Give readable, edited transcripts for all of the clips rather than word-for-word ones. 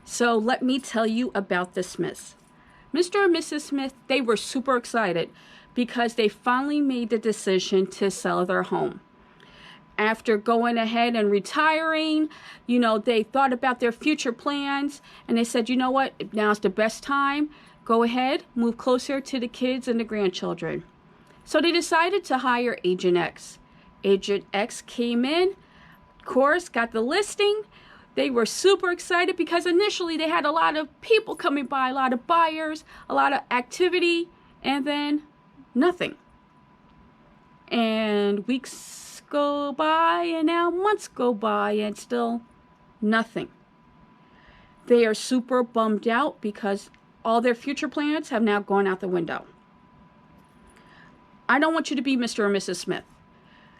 So let me tell you about the Smiths. Mr. and Mrs. Smith, they were super excited because they finally made the decision to sell their home. After going ahead and retiring, they thought about their future plans and they said, you know what, now's the best time. Go ahead, move closer to the kids and the grandchildren. So they decided to hire Agent X. Agent X came in, of course, got the listing. They were super excited because initially they had a lot of people coming by, a lot of buyers, a lot of activity, and then nothing. And weeks go by and now months go by and still nothing. They are super bummed out because all their future plans have now gone out the window. I don't want you to be Mr. or Mrs. Smith.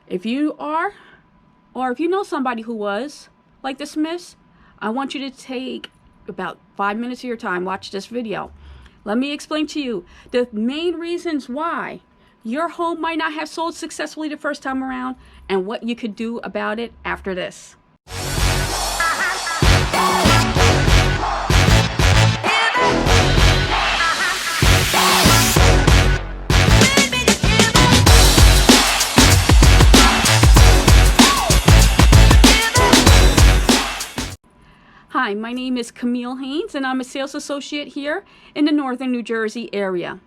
If you are, or if you know somebody who was, like the Smiths, I want you to take about 5 minutes of your time, watch this video. Let me explain to you the main reasons why your home might not have sold successfully the first time around and what you could do about it after this. Hi, my name is Camille Haynes and I'm a sales associate here in the northern New Jersey area.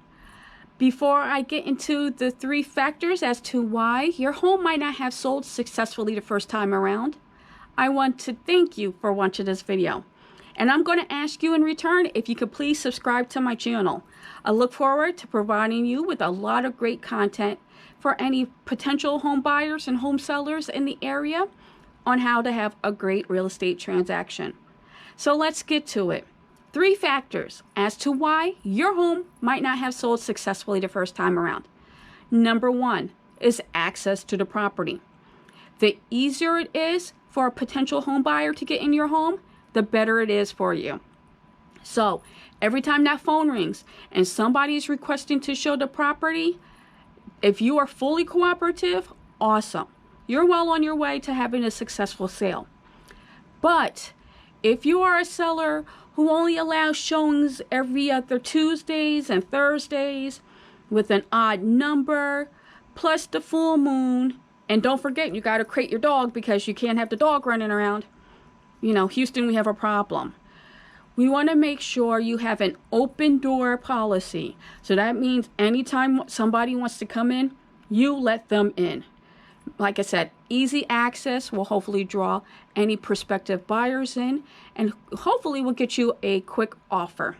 Before I get into the 3 factors as to why your home might not have sold successfully the first time around, I want to thank you for watching this video. And I'm going to ask you in return if you could please subscribe to my channel. I look forward to providing you with a lot of great content for any potential home buyers and home sellers in the area on how to have a great real estate transaction. So let's get to it. 3 factors as to why your home might not have sold successfully the first time around. Number 1 is access to the property. The easier it is for a potential home buyer to get in your home, the better it is for you. So every time that phone rings and somebody is requesting to show the property, if you are fully cooperative, awesome. You're well on your way to having a successful sale. But if you are a seller who only allows showings every other Tuesdays and Thursdays with an odd number, plus the full moon, and don't forget you got to crate your dog because you can't have the dog running around. Houston, we have a problem. We want to make sure you have an open door policy. So that means anytime somebody wants to come in, you let them in. Like I said, easy access will hopefully draw any prospective buyers in and hopefully will get you a quick offer.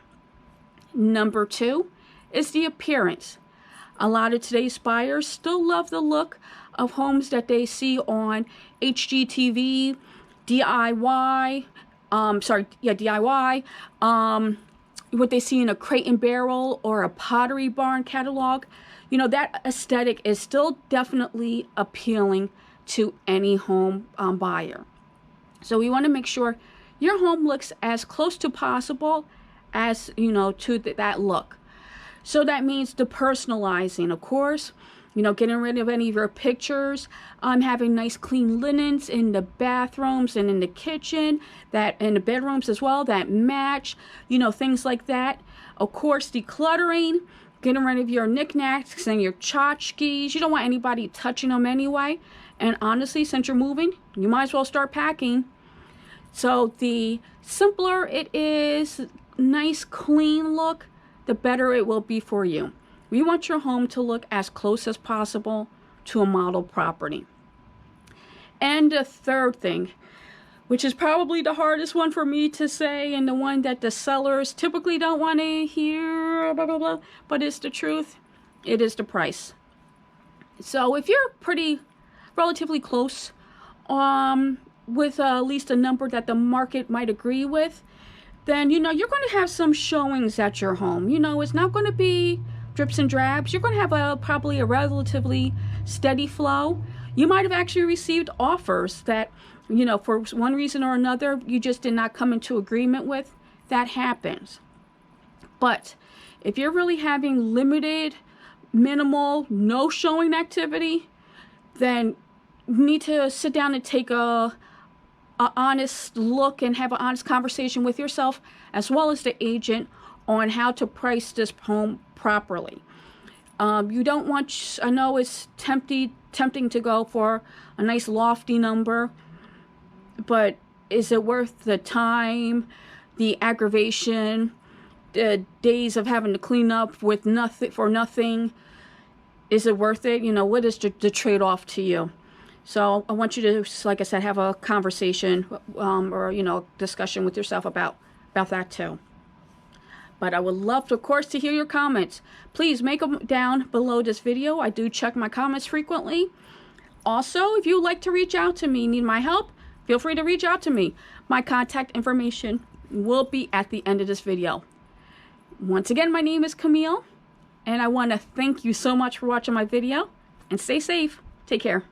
Number 2 is the appearance. A lot of today's buyers still love the look of homes that they see on HGTV, DIY, what they see in a Crate and Barrel or a Pottery Barn catalog. That aesthetic is still definitely appealing to any home buyer. So we want to make sure your home looks as close to possible as, to that look. So that means the personalizing, of course, getting rid of any of your pictures, having nice clean linens in the bathrooms and in the kitchen, that in the bedrooms as well, that match, things like that. Of course, decluttering, getting rid of your knickknacks and your tchotchkes. You don't want anybody touching them anyway. And honestly, since you're moving, you might as well start packing. So the simpler it is, nice clean look, the better it will be for you. We want your home to look as close as possible to a model property. And the third thing, which is probably the hardest one for me to say and the one that the sellers typically don't want to hear, blah, blah, blah, but it's the truth, it is the price. So if you're pretty relatively close with at least a number that the market might agree with, then you're going to have some showings at your home. It's not going to be drips and drabs. You're going to have probably a relatively steady flow. You might have actually received offers that for one reason or another you just did not come into agreement with. That happens. But if you're really having limited, minimal, no showing activity, then you need to sit down and take a an honest look and have an honest conversation with yourself as well as the agent on how to price this home properly. You don't want, I know it's tempting to go for a nice lofty number, but is it worth the time, the aggravation, the days of having to clean up with nothing? Is it worth it? You know, what is the trade-off to you? So I want you to, like I said, have a conversation or, you know, discussion with yourself about that too. But I would love, of course, to hear your comments. Please make them down below this video. I do check my comments frequently. Also, if you'd like to reach out to me, need my help, feel free to reach out to me. My contact information will be at the end of this video. Once again, my name is Camille, and I want to thank you so much for watching my video, and stay safe. Take care.